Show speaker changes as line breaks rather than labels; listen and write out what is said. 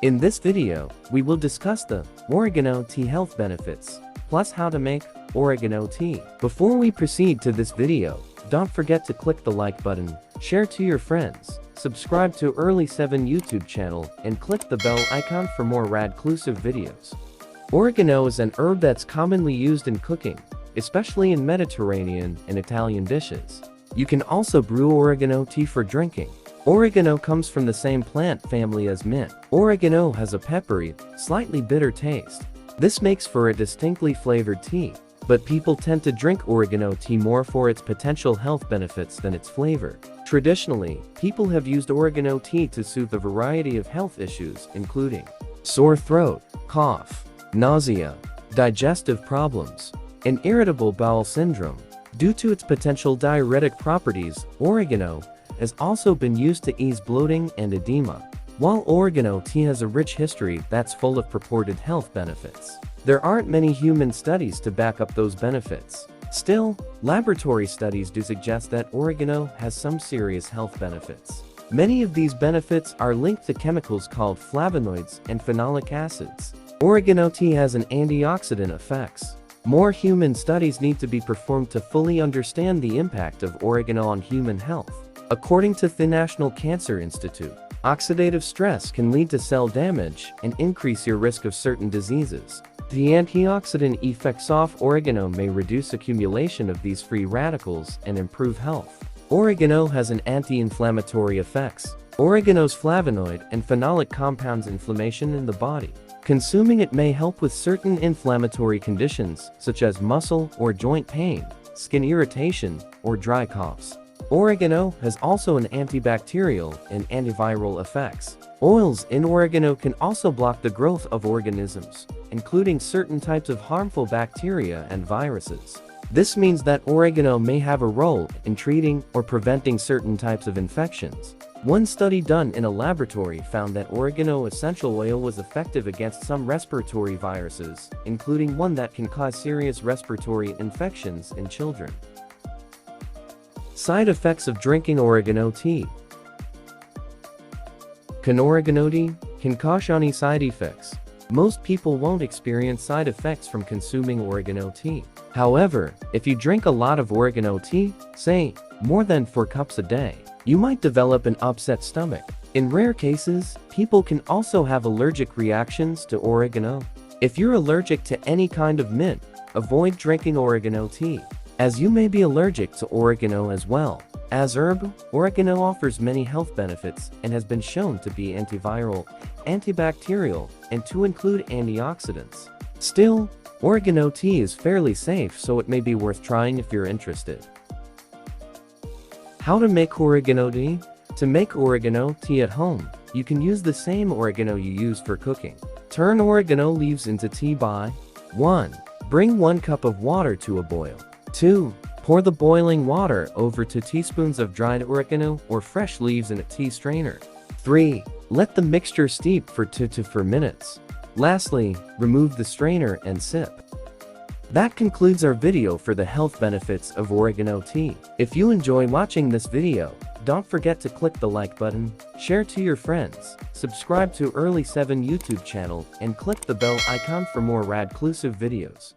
In this video, we will discuss the oregano tea health benefits, plus how to make oregano tea. Before we proceed to this video, don't forget to click the like button, share to your friends, subscribe to Earlyseven YouTube channel, and click the bell icon for more rad-clusive videos. Oregano is an herb that's commonly used in cooking, especially in Mediterranean and Italian dishes. You can also brew oregano tea for drinking. Oregano comes from the same plant family as mint. Oregano has a peppery, slightly bitter taste. This makes for a distinctly flavored tea, but people tend to drink oregano tea more for its potential health benefits than its flavor. Traditionally, people have used oregano tea to soothe a variety of health issues, including sore throat, cough, nausea, digestive problems, and irritable bowel syndrome. Due to its potential diuretic properties, oregano has also been used to ease bloating and edema. While oregano tea has a rich history that's full of purported health benefits, there aren't many human studies to back up those benefits. Still, laboratory studies do suggest that oregano has some serious health benefits. Many of these benefits are linked to chemicals called flavonoids and phenolic acids. Oregano tea has an antioxidant effects. More human studies need to be performed to fully understand the impact of oregano on human health. According to the National Cancer Institute, oxidative stress can lead to cell damage and increase your risk of certain diseases. The antioxidant effects of oregano may reduce accumulation of these free radicals and improve health. Oregano has an anti-inflammatory effects. Oregano's flavonoid and phenolic compounds inflammation in the body. Consuming it may help with certain inflammatory conditions, such as muscle or joint pain, skin irritation, or dry coughs. Oregano has also an antibacterial and antiviral effects. Oils in oregano can also block the growth of organisms, including certain types of harmful bacteria and viruses. This means that oregano may have a role in treating or preventing certain types of infections. One study done in a laboratory found that oregano essential oil was effective against some respiratory viruses, including one that can cause serious respiratory infections in children. Side effects of drinking oregano tea. Can oregano tea cause any side effects? Most people won't experience side effects from consuming oregano tea. However, if you drink a lot of oregano tea, say, more than 4 cups a day, you might develop an upset stomach. In rare cases, people can also have allergic reactions to oregano. If you're allergic to any kind of mint, avoid drinking oregano tea, as you may be allergic to oregano as well. As herb, oregano offers many health benefits and has been shown to be antiviral, antibacterial, and to include antioxidants. Still, oregano tea is fairly safe, so it may be worth trying if you're interested. How to make oregano tea? To make oregano tea at home, you can use the same oregano you use for cooking. Turn oregano leaves into tea by 1. Bring 1 cup of water to a boil. 2. Pour the boiling water over 2 teaspoons of dried oregano or fresh leaves in a tea strainer. 3. Let the mixture steep for 2 to 4 minutes. Lastly, remove the strainer and sip. That concludes our video for the health benefits of oregano tea. If you enjoy watching this video, don't forget to click the like button, share to your friends, subscribe to Earlyseven YouTube channel, and click the bell icon for more rad-clusive videos.